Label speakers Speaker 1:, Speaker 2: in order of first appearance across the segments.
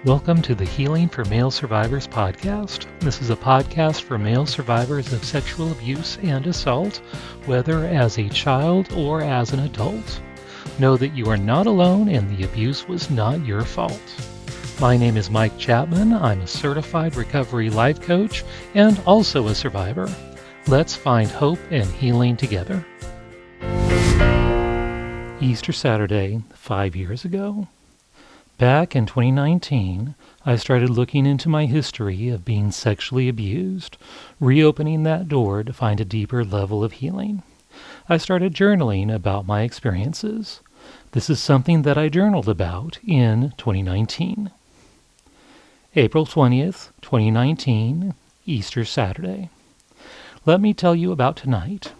Speaker 1: Welcome to the Healing for Male Survivors podcast. This is a podcast for male survivors of sexual abuse and assault, whether as a child or as an adult. Know that you are not alone and the abuse was not your fault. My name is Mike Chapman. I'm a certified recovery life coach and also a survivor. Let's find hope and healing together. Easter Saturday, 5 years ago. Back in 2019, I started looking into my history of being sexually abused, reopening that door to find a deeper level of healing. I started journaling about my experiences. This is something that I journaled about in 2019. April 20th, 2019, Easter Saturday. Let me tell you about tonight.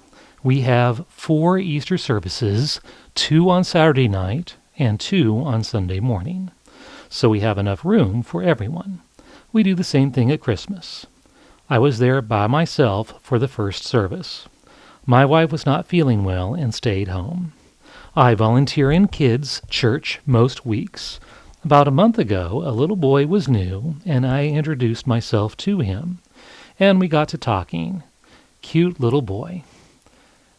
Speaker 1: We have 4 Easter services, 2 on Saturday night, and 2 on Sunday morning. So we have enough room for everyone. We do the same thing at Christmas. I was there by myself for the first service. My wife was not feeling well and stayed home. I volunteer in kids' church most weeks. About a month ago, a little boy was new, and I introduced myself to him, and we got to talking. Cute little boy.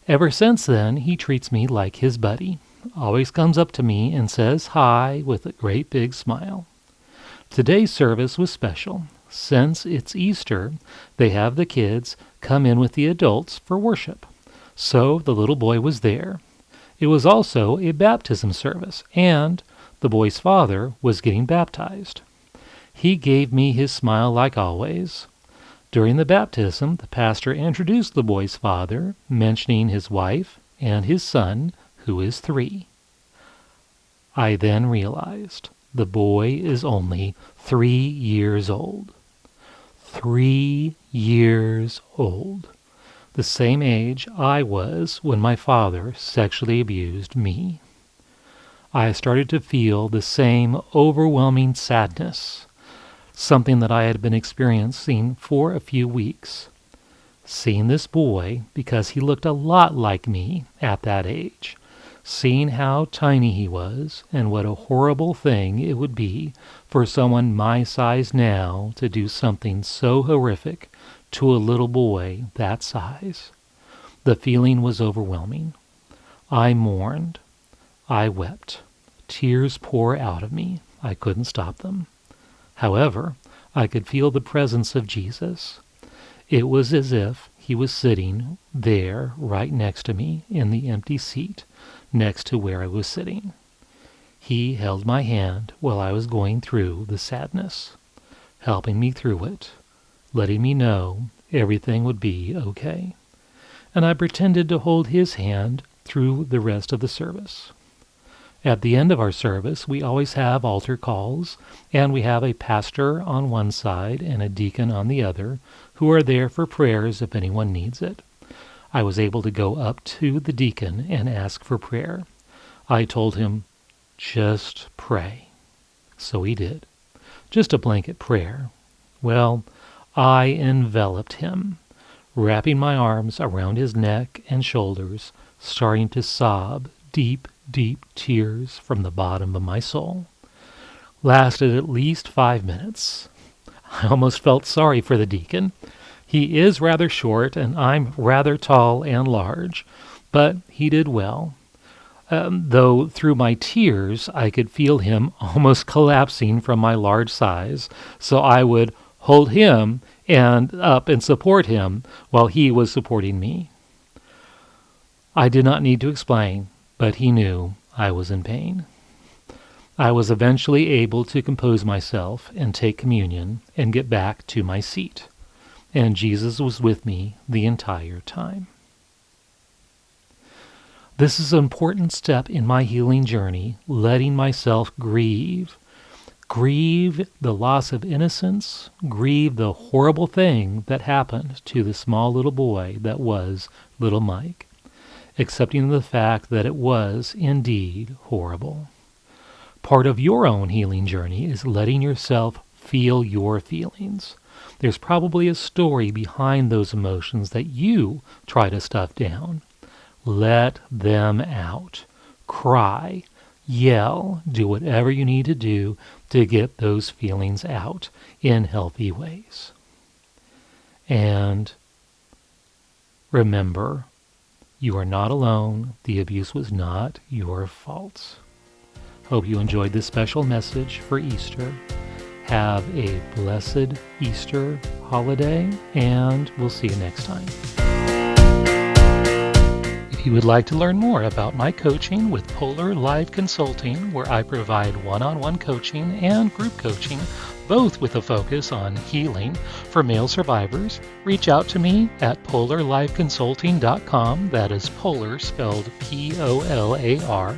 Speaker 1: Ever since then, he treats me like his buddy. Always comes up to me and says hi with a great big smile. Today's service was special. Since it's Easter, they have the kids come in with the adults for worship. So the little boy was there. It was also a baptism service, and the boy's father was getting baptized. He gave me his smile like always. During the baptism, the pastor introduced the boy's father, mentioning his wife and his son, who is 3. I then realized the boy is only 3 years old. 3 years old. The same age I was when my father sexually abused me. I started to feel the same overwhelming sadness, something that I had been experiencing for a few weeks. Seeing this boy, because he looked a lot like me at that age, seeing how tiny he was and what a horrible thing it would be for someone my size now to do something so horrific to a little boy that size. The feeling was overwhelming. I mourned. I wept. Tears pour out of me. I couldn't stop them. However, I could feel the presence of Jesus. It was as if he was sitting there right next to me in the empty seat next to where I was sitting. He held my hand while I was going through the sadness, helping me through it, letting me know everything would be okay. And I pretended to hold his hand through the rest of the service. At the end of our service, we always have altar calls, and we have a pastor on one side and a deacon on the other, who are there for prayers if anyone needs it. I was able to go up to the deacon and ask for prayer. I told him, just pray. So he did. Just a blanket prayer. Well, I enveloped him, wrapping my arms around his neck and shoulders, starting to sob deep, deep tears from the bottom of my soul. Lasted at least 5 minutes. I almost felt sorry for the deacon. He is rather short, and I'm rather tall and large, but he did well. Though through my tears, I could feel him almost collapsing from my large size, so I would hold him and up and support him while he was supporting me. I did not need to explain, but he knew I was in pain. I was eventually able to compose myself and take communion and get back to my seat. And Jesus was with me the entire time. This is an important step in my healing journey, letting myself grieve. Grieve the loss of innocence, grieve the horrible thing that happened to the small little boy that was little Mike, accepting the fact that it was indeed horrible. Part of your own healing journey is letting yourself feel your feelings. There's probably a story behind those emotions that you try to stuff down. Let them out. Cry. yell, do whatever you need to do to get those feelings out in healthy ways. And remember, you are not alone. The abuse was not your fault. Hope you enjoyed this special message for Easter. Have a blessed Easter holiday, and we'll see you next time. If you would like to learn more about my coaching with Polar Live Consulting, where I provide one-on-one coaching and group coaching, both with a focus on healing for male survivors, reach out to me at polarliveconsulting.com. That is Polar spelled Polar.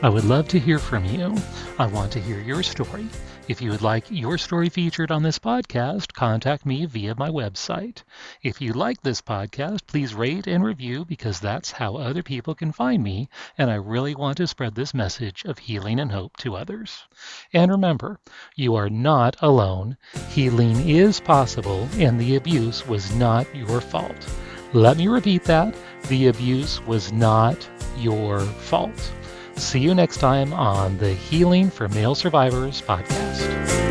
Speaker 1: I would love to hear from you. I want to hear your story. If you would like your story featured on this podcast, contact me via my website. If you like this podcast, please rate and review, because that's how other people can find me, and I really want to spread this message of healing and hope to others. And remember, you are not alone. Healing is possible, and the abuse was not your fault. Let me repeat that. The abuse was not your fault. See you next time on the Healing for Male Survivors podcast.